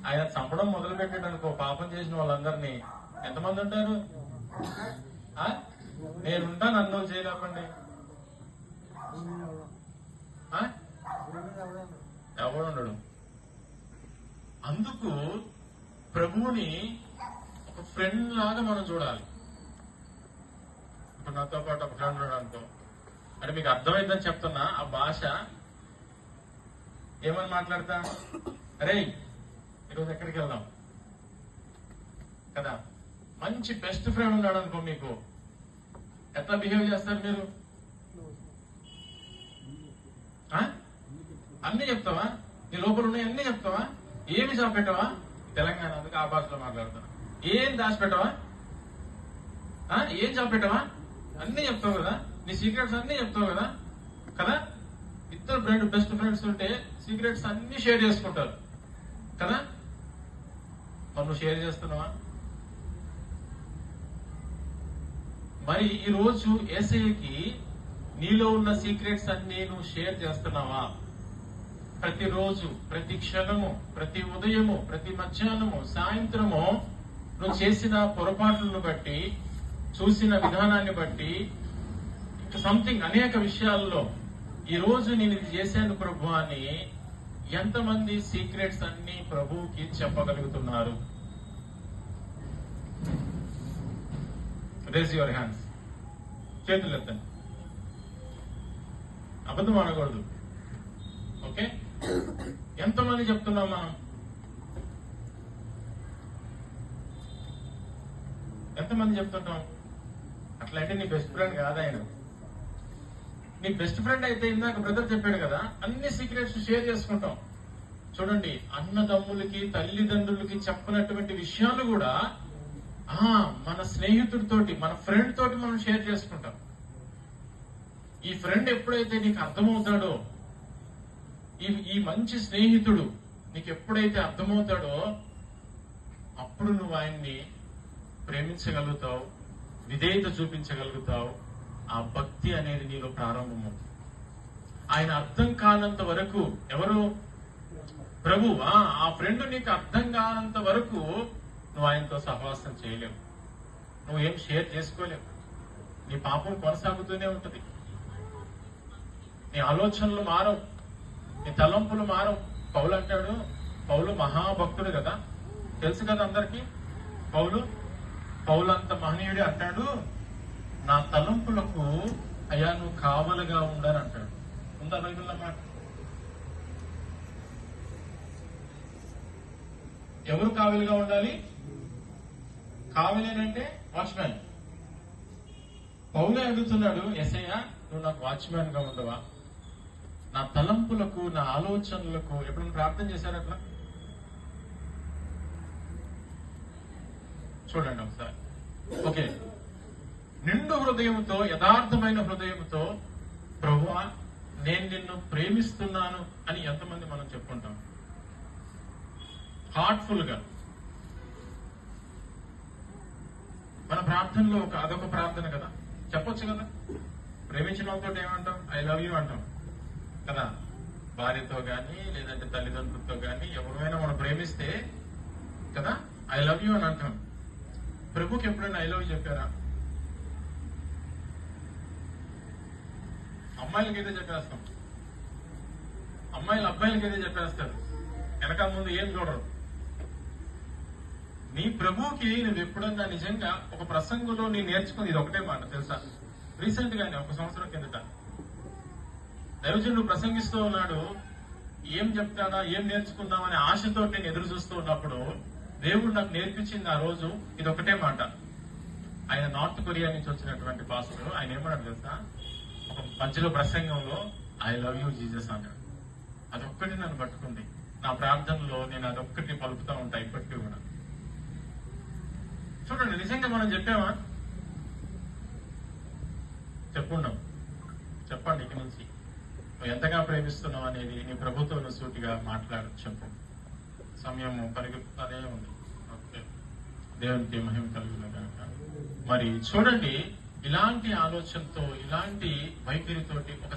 ఆయన చంపడం మొదలు పెట్టాడు అనుకో, పాపం చేసిన వాళ్ళందరినీ ఎంతమంది ఉంటారు? నేనుంటా, నన్ను చేయలేకండి. ఎవడు ఉండడు. అందుకు ప్రభువుని ఒక ఫ్రెండ్ లాగా మనం చూడాలి. ఇప్పుడు నాతో పాటు ఒక ఫ్రెండ్ ఉన్నాడు అనుకో, అంటే మీకు అర్థమైందని చెప్తున్నా. ఆ భాష ఏమని మాట్లాడతా, అరే ఈరోజు ఎక్కడికి వెళ్దాం కదా. మంచి బెస్ట్ ఫ్రెండ్ ఉన్నాడు అనుకో, మీకు ఎట్లా బిహేవ్ చేస్తారు మీరు? అన్ని చెప్తావా? నీ లోపల ఉన్నాయి అన్ని చెప్తావా? ఏమి చాపెట్టావా? తెలంగాణ అందుకు ఆ భాషలో మాట్లాడతాను. ఏం దాచిపెట్టావా? ఏం చాపెట్టావా? అన్ని చెప్తావు కదా. నీ సీక్రెట్స్ అన్ని చెప్తావు కదా. కదా, ఇద్దరు బెస్ట్ ఫ్రెండ్స్ ఉంటే సీక్రెట్స్ అన్ని షేర్ చేసుకుంటారు కదా. మరి నువ్వు షేర్ చేస్తున్నావా? మరి ఈ రోజు యేసయ్యకి నీలో ఉన్న సీక్రెట్స్ అన్ని నువ్వు షేర్ చేస్తున్నావా? ప్రతిరోజు, ప్రతి క్షణము, ప్రతి ఉదయము, ప్రతి మధ్యాహ్నము, సాయంత్రము నువ్వు చేసిన పొరపాట్లను బట్టి, చూసిన విధానాన్ని బట్టి, ఇంకా సంథింగ్ అనేక విషయాల్లో ఈ రోజు నేను ఇది చేశాను ప్రభు అని ఎంతమంది సీక్రెట్స్ అన్ని ప్రభువుకి చెప్పగలుగుతున్నారు? Raise your hands. చేతులు ఎత్తండి. అబద్ధం అనకూడదు. ఓకే, ఎంతమంది చెప్తున్నాం మనం? ఎంతమంది చెప్తుంటాం? అట్లయితే నీ బెస్ట్ ఫ్రెండ్ కాదు ఆయన. నీ బెస్ట్ ఫ్రెండ్ అయితే ఇందాక బ్రదర్ చెప్పాడు కదా, అన్ని సీక్రెట్స్ షేర్ చేసుకుంటాం. చూడండి, అన్నదమ్ములకి, తల్లిదండ్రులకి చెప్పనటువంటి విషయాలు కూడా మన స్నేహితుడితోటి, మన ఫ్రెండ్ తోటి మనం షేర్ చేసుకుంటాం. ఈ ఫ్రెండ్ ఎప్పుడైతే నీకు అర్థమవుతాడో, ఈ మంచి స్నేహితుడు నీకు ఎప్పుడైతే అర్థమవుతాడో, అప్పుడు నువ్వు ఆయన్ని ప్రేమించగలుగుతావు, విధేయత చూపించగలుగుతావు. ఆ భక్తి అనేది నీలో ప్రారంభమవుతుంది. ఆయన అర్థం కానంత వరకు, ఎవరు? ప్రభు. ఆ ఫ్రెండ్ నీకు అర్థం కానంత వరకు నువ్వు ఆయనతో సహవాసం చేయలేవు, నువ్వేం షేర్ చేసుకోలేవు. నీ పాపం కొనసాగుతూనే ఉంటుంది. నీ ఆలోచనలు మారవు, నీ తలంపులు మారవు. పౌలు అంటాడు, పౌలు మహాభక్తుడు కదా, తెలుసు కదా అందరికి. పౌలు అంత మహనీయుడే అంటాడు, నా తలంపులకు అయ్యా నువ్వు కావలుగా ఉండని అంటాడు. ఉందా బైబిల్ అన్నమాట? ఎవరు కావలిగా ఉండాలి? కావలేనంటే వాచ్మ్యాన్. పౌలే అడుగుతున్నాడు, యేసయ్యా నువ్వు నాకు వాచ్మ్యాన్ గా ఉండవా? నా తలంపులకు, నా ఆలోచనలకు. ఎప్పుడైనా ప్రార్థన చేశారు అట్లా? చూడండి ఒకసారి. ఓకే, నిండు హృదయంతో, యథార్థమైన హృదయంతో ప్రభువా నేను నిన్ను ప్రేమిస్తున్నాను అని ఎంతమంది మనం చెప్పుకుంటాం? హార్ట్ఫుల్ గా. మన ప్రార్థనలో అదొక ప్రార్థన కదా, చెప్పొచ్చు కదా. ప్రేమించిన వాళ్ళతో ఏమంటాం? ఐ లవ్ యూ అంటాం కదా. భార్యతో గాని, లేదంటే తల్లిదండ్రులతో గాని, ఎవరైనా మనం ప్రేమిస్తే కదా ఐ లవ్ యూ అని అంటాం. ప్రభుకి ఎప్పుడైనా ఐ లవ్ యూ చెప్పారా? అమ్మాయిలకైతే చెప్పేస్తాం, అమ్మాయిలు అబ్బాయిలకైతే చెప్పేస్తారు, వెనక ముందు ఏం చూడరు. నీ ప్రభువుకి నువ్వు ఎప్పుడన్నా నిజంగా ఒక ప్రసంగంలో నీ నేర్చుకుని ఇది ఒకటే మాట తెలుసా? రీసెంట్ గానే 1 సంవత్సరం కిందట దైవజనుడు ప్రసంగిస్తూ ఉన్నాడు. ఏం చెప్తానా, ఏం నేర్చుకుందామనే ఆశతో నేను ఎదురు చూస్తూ ఉన్నప్పుడు దేవుడు నాకు నేర్పించింది ఆ రోజు ఇది ఒకటే మాట. ఆయన నార్త్ కొరియా నుంచి వచ్చినటువంటి పాస్టర్. ఆయన ఏమన్నాడు తెలుసా? ఒక మధ్యలో ప్రసంగంలో ఐ లవ్ యూ జీసస్ అన్నాడు. అదొక్కటి నన్ను పట్టుకుంది. నా ప్రార్థనలో నేను అదొక్కటి పలుకుతూ ఉంటా ఇప్పటికీ కూడా. చూడండి, నిజంగా మనం చెప్పామా? చెప్పుండం. చెప్పండి ఇక నుంచి నువ్వు ఎంతగా ప్రేమిస్తున్నావు అనేది నీ ప్రభుత్వం సూటిగా మాట్లాడు, చెప్పు. సమయం పరిగెత్తుతానే ఉంది. ఓకే, దేవునికి మహిమ కలుగును గాక. మరి చూడండి, ఇలాంటి ఆలోచనతో, ఇలాంటి వైఖరితోటి ఒక